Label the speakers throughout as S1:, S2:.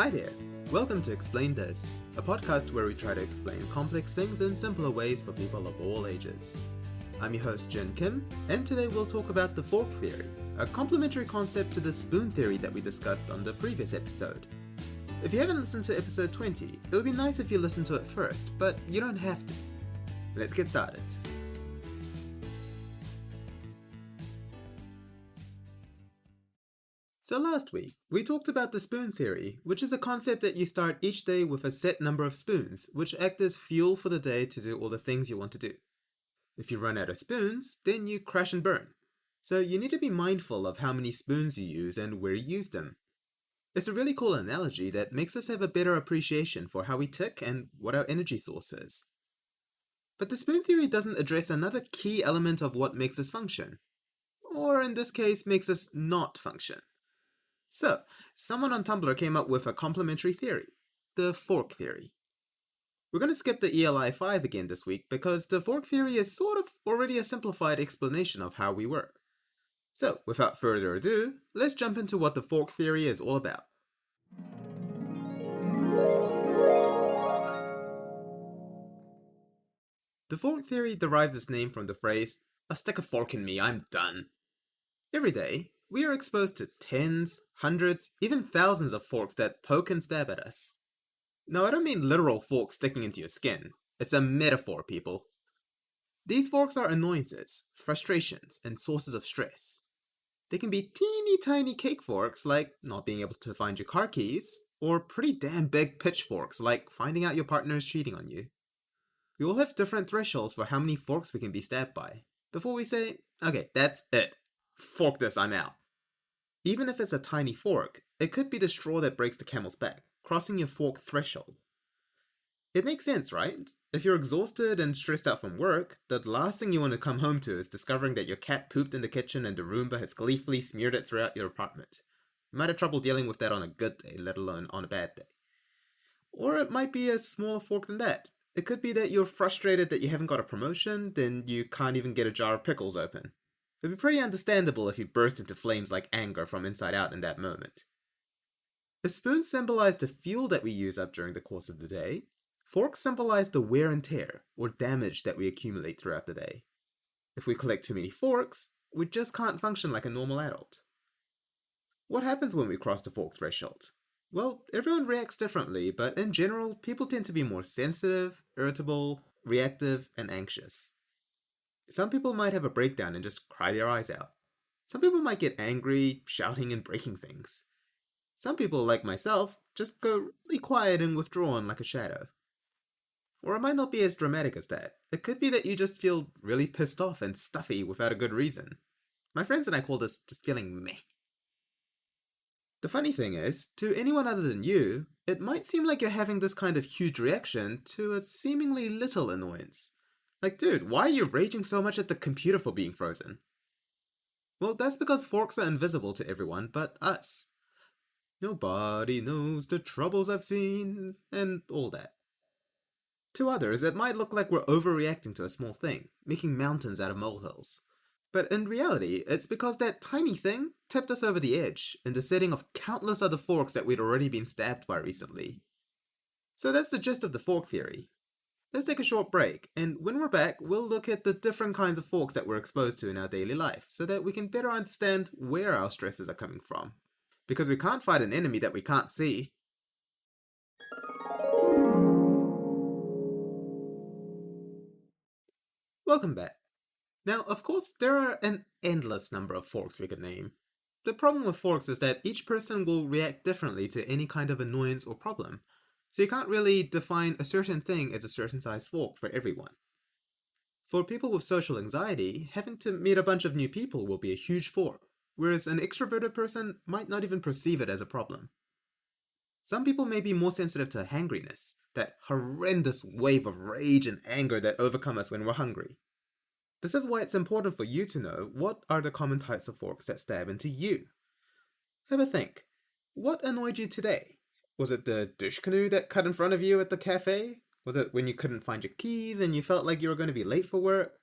S1: Hi there! Welcome to Explain This, a podcast where we try to explain complex things in simpler ways for people of all ages. I'm your host Jin Kim, and today we'll talk about the fork theory, a complementary concept to the spoon theory that we discussed on the previous episode. If you haven't listened to episode 20, it would be nice if you listened to it first, but you don't have to. Let's get started. So last week, we talked about the spoon theory, which is a concept that you start each day with a set number of spoons, which act as fuel for the day to do all the things you want to do. If you run out of spoons, then you crash and burn. So you need to be mindful of how many spoons you use and where you use them. It's a really cool analogy that makes us have a better appreciation for how we tick and what our energy source is. But the spoon theory doesn't address another key element of what makes us function. Or in this case, makes us not function. So, someone on Tumblr came up with a complementary theory, the fork theory. We're going to skip the ELI 5 again this week because the fork theory is sort of already a simplified explanation of how we work. So, without further ado, let's jump into what the fork theory is all about. The fork theory derives its name from the phrase, "A stick a fork in me, I'm done." Every day, we are exposed to tens, hundreds, even thousands of forks that poke and stab at us. Now, I don't mean literal forks sticking into your skin. It's a metaphor, people. These forks are annoyances, frustrations, and sources of stress. They can be teeny tiny cake forks, like not being able to find your car keys, or pretty damn big pitchforks, like finding out your partner is cheating on you. We all have different thresholds for how many forks we can be stabbed by, before we say, okay, that's it. Fork this, I'm out. Even if it's a tiny fork, it could be the straw that breaks the camel's back, crossing your fork threshold. It makes sense, right? If you're exhausted and stressed out from work, the last thing you want to come home to is discovering that your cat pooped in the kitchen and the Roomba has gleefully smeared it throughout your apartment. You might have trouble dealing with that on a good day, let alone on a bad day. Or it might be a smaller fork than that. It could be that you're frustrated that you haven't got a promotion, then you can't even get a jar of pickles open. It'd be pretty understandable if you burst into flames like anger from inside out in that moment. If spoons symbolize the fuel that we use up during the course of the day, forks symbolize the wear and tear, or damage that we accumulate throughout the day. If we collect too many forks, we just can't function like a normal adult. What happens when we cross the fork threshold? Well, everyone reacts differently, but in general, people tend to be more sensitive, irritable, reactive, and anxious. Some people might have a breakdown and just cry their eyes out. Some people might get angry, shouting and breaking things. Some people, like myself, just go really quiet and withdrawn like a shadow. Or it might not be as dramatic as that. It could be that you just feel really pissed off and stuffy without a good reason. My friends and I call this just feeling meh. The funny thing is, to anyone other than you, it might seem like you're having this kind of huge reaction to a seemingly little annoyance. Like, dude, why are you raging so much at the computer for being frozen? Well, that's because forks are invisible to everyone but us. Nobody knows the troubles I've seen, and all that. To others, it might look like we're overreacting to a small thing, making mountains out of molehills. But in reality, it's because that tiny thing tipped us over the edge in the setting of countless other forks that we'd already been stabbed by recently. So that's the gist of the fork theory. Let's take a short break, and when we're back, we'll look at the different kinds of forks that we're exposed to in our daily life, so that we can better understand where our stresses are coming from. Because we can't fight an enemy that we can't see. Welcome back. Now, of course, there are an endless number of forks we could name. The problem with forks is that each person will react differently to any kind of annoyance or problem. So you can't really define a certain thing as a certain size fork for everyone. For people with social anxiety, having to meet a bunch of new people will be a huge fork, whereas an extroverted person might not even perceive it as a problem. Some people may be more sensitive to hangriness, that horrendous wave of rage and anger that overcome us when we're hungry. This is why it's important for you to know what are the common types of forks that stab into you. Have a think. What annoyed you today? Was it the dish canoe that cut in front of you at the cafe? Was it when you couldn't find your keys and you felt like you were going to be late for work?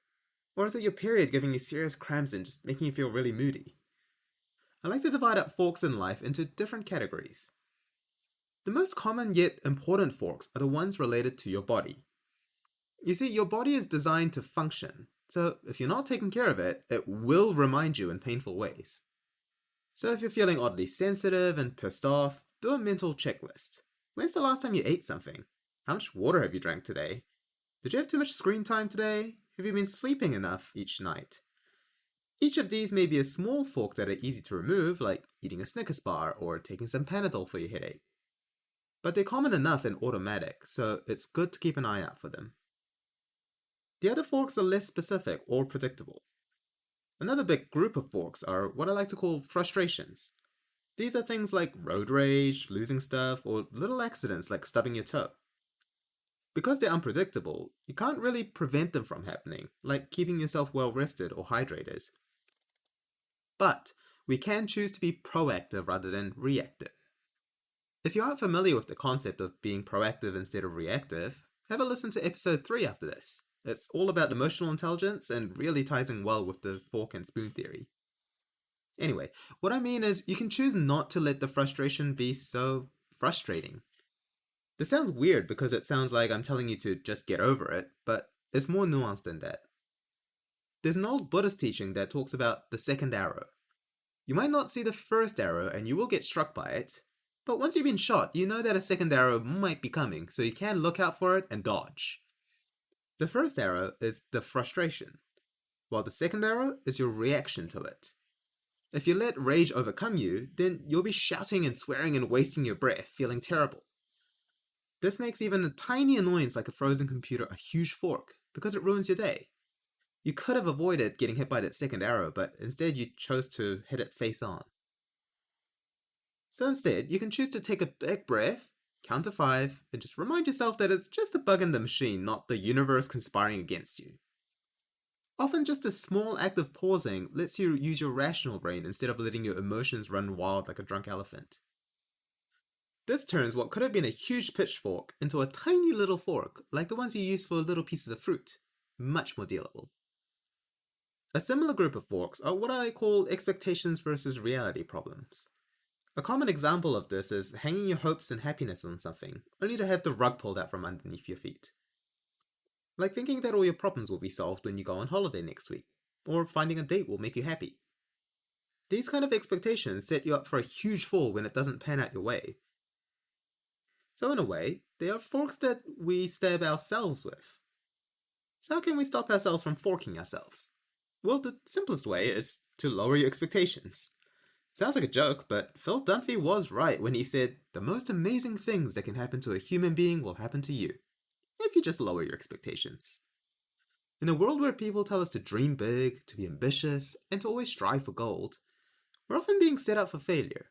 S1: Or is it your period giving you serious cramps and just making you feel really moody? I like to divide up forks in life into different categories. The most common yet important forks are the ones related to your body. You see, your body is designed to function, so if you're not taking care of it, it will remind you in painful ways. So if you're feeling oddly sensitive and pissed off, do a mental checklist. When's the last time you ate something? How much water have you drank today? Did you have too much screen time today? Have you been sleeping enough each night? Each of these may be a small fork that are easy to remove, like eating a Snickers bar or taking some Panadol for your headache. But they're common enough and automatic, so it's good to keep an eye out for them. The other forks are less specific or predictable. Another big group of forks are what I like to call frustrations. These are things like road rage, losing stuff, or little accidents like stubbing your toe. Because they're unpredictable, you can't really prevent them from happening, like keeping yourself well rested or hydrated. But we can choose to be proactive rather than reactive. If you aren't familiar with the concept of being proactive instead of reactive, have a listen to episode 3 after this. It's all about emotional intelligence and really ties in well with the fork and spoon theory. Anyway, what I mean is you can choose not to let the frustration be so frustrating. This sounds weird because it sounds like I'm telling you to just get over it, but it's more nuanced than that. There's an old Buddhist teaching that talks about the second arrow. You might not see the first arrow and you will get struck by it, but once you've been shot, you know that a second arrow might be coming, so you can look out for it and dodge. The first arrow is the frustration, while the second arrow is your reaction to it. If you let rage overcome you, then you'll be shouting and swearing and wasting your breath, feeling terrible. This makes even a tiny annoyance like a frozen computer a huge fork, because it ruins your day. You could have avoided getting hit by that second arrow, but instead you chose to hit it face on. So instead, you can choose to take a big breath, count to 5, and just remind yourself that it's just a bug in the machine, not the universe conspiring against you. Often just a small act of pausing lets you use your rational brain instead of letting your emotions run wild like a drunk elephant. This turns what could have been a huge pitchfork into a tiny little fork, like the ones you use for little pieces of fruit. Much more dealable. A similar group of forks are what I call expectations versus reality problems. A common example of this is hanging your hopes and happiness on something, only to have the rug pulled out from underneath your feet. Like thinking that all your problems will be solved when you go on holiday next week, or finding a date will make you happy. These kind of expectations set you up for a huge fall when it doesn't pan out your way. So in a way, they are forks that we stab ourselves with. So how can we stop ourselves from forking ourselves? Well, the simplest way is to lower your expectations. Sounds like a joke, but Phil Dunphy was right when he said, the most amazing things that can happen to a human being will happen to you, if you just lower your expectations. In a world where people tell us to dream big, to be ambitious, and to always strive for gold, we're often being set up for failure.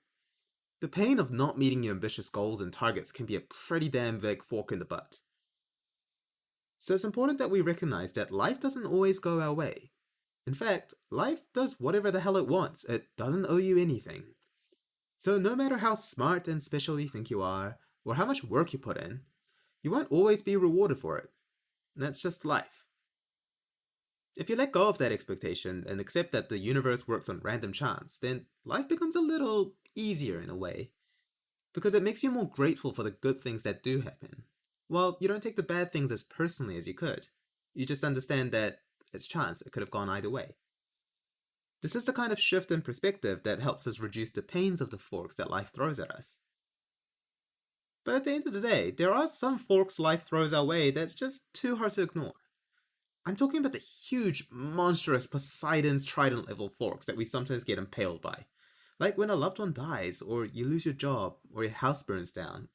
S1: The pain of not meeting your ambitious goals and targets can be a pretty damn big fork in the butt. So it's important that we recognize that life doesn't always go our way. In fact, life does whatever the hell it wants. It doesn't owe you anything. So no matter how smart and special you think you are, or how much work you put in, you won't always be rewarded for it. And that's just life. If you let go of that expectation and accept that the universe works on random chance, then life becomes a little easier in a way. Because it makes you more grateful for the good things that do happen. Well, you don't take the bad things as personally as you could. You just understand that it's chance, it could have gone either way. This is the kind of shift in perspective that helps us reduce the pains of the forks that life throws at us. But at the end of the day, there are some forks life throws our way that's just too hard to ignore. I'm talking about the huge, monstrous Poseidon's trident level forks that we sometimes get impaled by. Like when a loved one dies, or you lose your job, or your house burns down.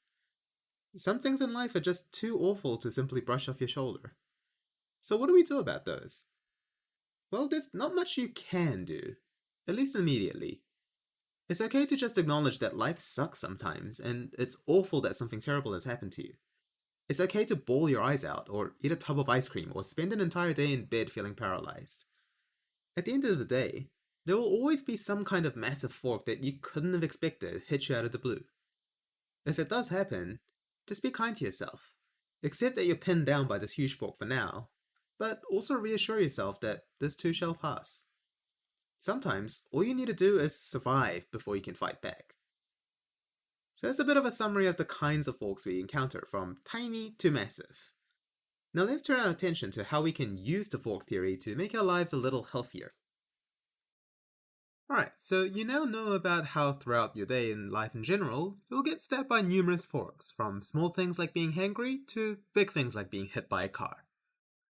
S1: Some things in life are just too awful to simply brush off your shoulder. So what do we do about those? Well, there's not much you can do, at least immediately. It's okay to just acknowledge that life sucks sometimes, and it's awful that something terrible has happened to you. It's okay to bawl your eyes out, or eat a tub of ice cream, or spend an entire day in bed feeling paralyzed. At the end of the day, there will always be some kind of massive fork that you couldn't have expected hit you out of the blue. If it does happen, just be kind to yourself. Accept that you're pinned down by this huge fork for now, but also reassure yourself that this too shall pass. Sometimes, all you need to do is survive before you can fight back. So that's a bit of a summary of the kinds of forks we encounter, from tiny to massive. Now let's turn our attention to how we can use the fork theory to make our lives a little healthier. Alright, so you now know about how throughout your day and life in general, you'll get stabbed by numerous forks, from small things like being hangry to big things like being hit by a car.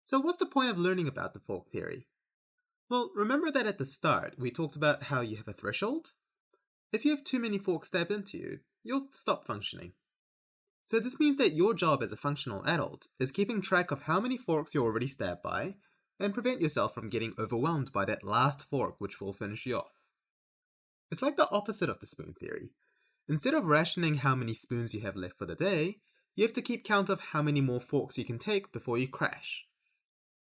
S1: So what's the point of learning about the fork theory? Well, remember that at the start we talked about how you have a threshold? If you have too many forks stabbed into you, you'll stop functioning. So this means that your job as a functional adult is keeping track of how many forks you're already stabbed by, and prevent yourself from getting overwhelmed by that last fork which will finish you off. It's like the opposite of the spoon theory. Instead of rationing how many spoons you have left for the day, you have to keep count of how many more forks you can take before you crash.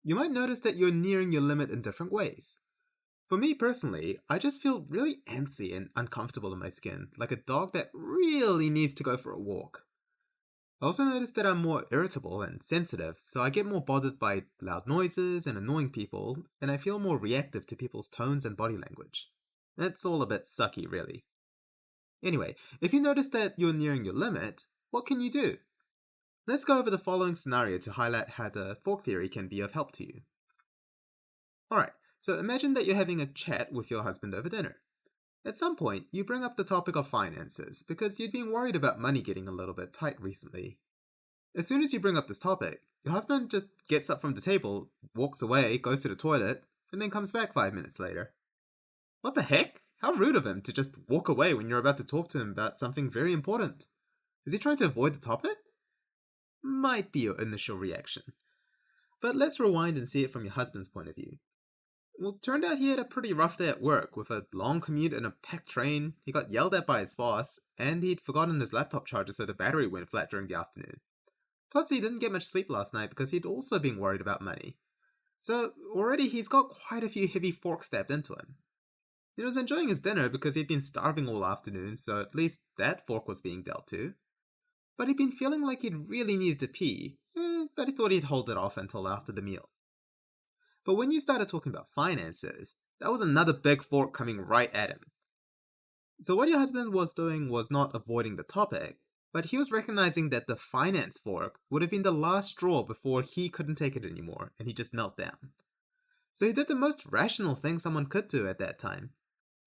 S1: You might notice that you're nearing your limit in different ways. For me personally, I just feel really antsy and uncomfortable in my skin, like a dog that really needs to go for a walk. I also noticed that I'm more irritable and sensitive, so I get more bothered by loud noises and annoying people, and I feel more reactive to people's tones and body language. It's all a bit sucky, really. Anyway, if you notice that you're nearing your limit, what can you do? Let's go over the following scenario to highlight how the fork theory can be of help to you. Alright, so imagine that you're having a chat with your husband over dinner. At some point, you bring up the topic of finances because you'd been worried about money getting a little bit tight recently. As soon as you bring up this topic, your husband just gets up from the table, walks away, goes to the toilet, and then comes back 5 minutes later. What the heck? How rude of him to just walk away when you're about to talk to him about something very important. Is he trying to avoid the topic? Might be your initial reaction. But let's rewind and see it from your husband's point of view. Well, it turned out he had a pretty rough day at work, with a long commute and a packed train. He got yelled at by his boss, and he'd forgotten his laptop charger so the battery went flat during the afternoon. Plus, he didn't get much sleep last night because he'd also been worried about money. So, already he's got quite a few heavy forks stabbed into him. He was enjoying his dinner because he'd been starving all afternoon, so at least that fork was being dealt to. But he'd been feeling like he'd really needed to pee, but he thought he'd hold it off until after the meal. But when you started talking about finances, that was another big fork coming right at him. So what your husband was doing was not avoiding the topic, but he was recognizing that the finance fork would have been the last straw before he couldn't take it anymore, and he just melted down. So he did the most rational thing someone could do at that time.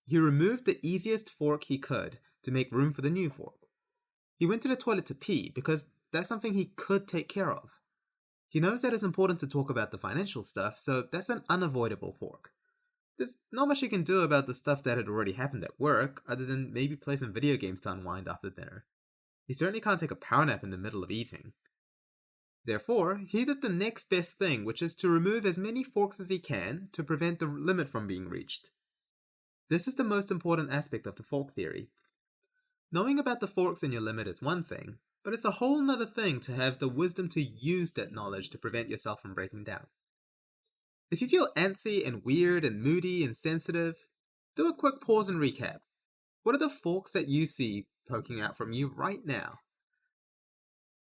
S1: He removed the easiest fork he could to make room for the new fork. He went to the toilet to pee because that's something he could take care of. He knows that it's important to talk about the financial stuff, so that's an unavoidable fork. There's not much he can do about the stuff that had already happened at work, other than maybe play some video games to unwind after dinner. He certainly can't take a power nap in the middle of eating. Therefore, he did the next best thing, which is to remove as many forks as he can to prevent the limit from being reached. This is the most important aspect of the fork theory. Knowing about the forks in your limit is one thing, but it's a whole nother thing to have the wisdom to use that knowledge to prevent yourself from breaking down. If you feel antsy and weird and moody and sensitive, do a quick pause and recap. What are the forks that you see poking out from you right now?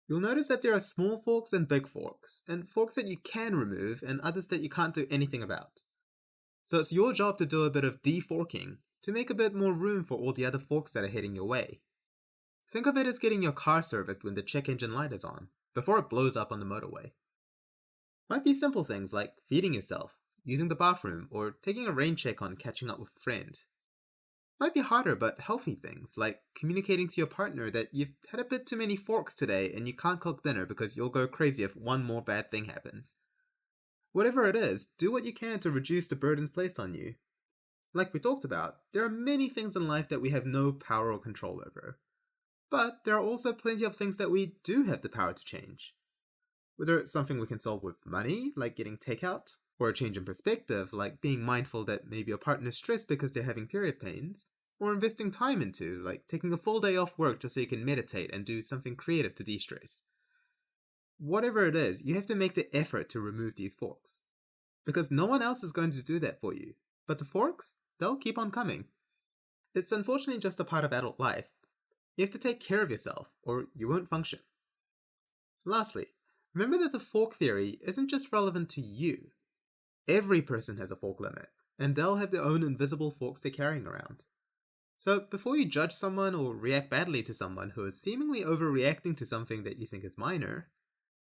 S1: You'll notice that there are small forks and big forks, and forks that you can remove and others that you can't do anything about. So it's your job to do a bit of deforking to make a bit more room for all the other forks that are heading your way. Think of it as getting your car serviced when the check engine light is on, before it blows up on the motorway. Might be simple things like feeding yourself, using the bathroom, or taking a rain check on catching up with a friend. Might be harder but healthy things like communicating to your partner that you've had a bit too many forks today and you can't cook dinner because you'll go crazy if one more bad thing happens. Whatever it is, do what you can to reduce the burdens placed on you. Like we talked about, there are many things in life that we have no power or control over. But there are also plenty of things that we do have the power to change. Whether it's something we can solve with money, like getting takeout, or a change in perspective, like being mindful that maybe your partner's stressed because they're having period pains, or investing time into, like taking a full day off work just so you can meditate and do something creative to de-stress. Whatever it is, you have to make the effort to remove these forks. Because no one else is going to do that for you. But the forks, they'll keep on coming. It's unfortunately just a part of adult life. You have to take care of yourself, or you won't function. Lastly, remember that the fork theory isn't just relevant to you. Every person has a fork limit, and they'll have their own invisible forks they're carrying around. So, before you judge someone or react badly to someone who is seemingly overreacting to something that you think is minor,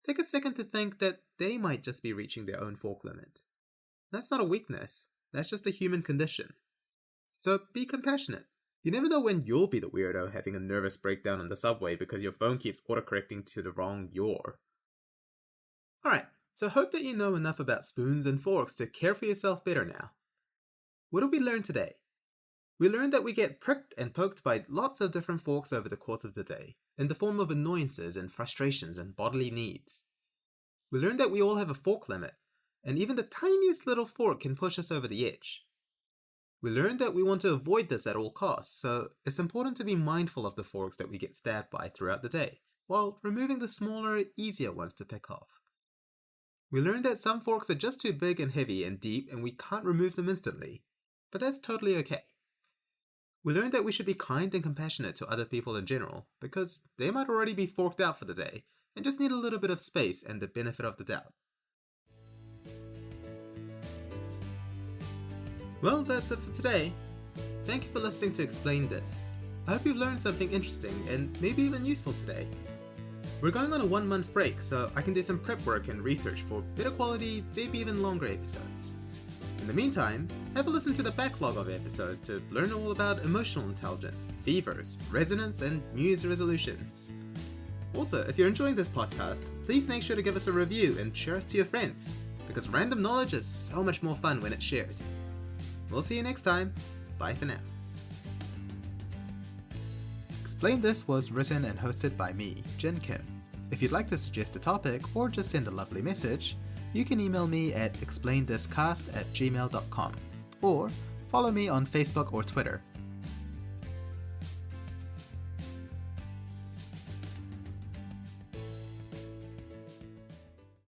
S1: take a second to think that they might just be reaching their own fork limit. That's not a weakness, that's just a human condition. So, be compassionate. You never know when you'll be the weirdo having a nervous breakdown on the subway because your phone keeps autocorrecting to the wrong "your." Alright, so hope that you know enough about spoons and forks to care for yourself better now. What did we learn today? We learned that we get pricked and poked by lots of different forks over the course of the day, in the form of annoyances and frustrations and bodily needs. We learned that we all have a fork limit, and even the tiniest little fork can push us over the edge. We learned that we want to avoid this at all costs, so it's important to be mindful of the forks that we get stabbed by throughout the day, while removing the smaller, easier ones to pick off. We learned that some forks are just too big and heavy and deep and we can't remove them instantly, but that's totally okay. We learned that we should be kind and compassionate to other people in general, because they might already be forked out for the day and just need a little bit of space and the benefit of the doubt. Well, that's it for today. Thank you for listening to Explain This. I hope you've learned something interesting and maybe even useful today. We're going on a 1-month break, so I can do some prep work and research for better quality, maybe even longer episodes. In the meantime, have a listen to the backlog of episodes to learn all about emotional intelligence, fevers, resonance, and New Year's resolutions. Also, if you're enjoying this podcast, please make sure to give us a review and share us to your friends, because random knowledge is so much more fun when it's shared. We'll see you next time. Bye for now. Explain This was written and hosted by me, Jin Kim. If you'd like to suggest a topic or just send a lovely message, you can email me at explainthiscast@gmail.com or follow me on Facebook or Twitter.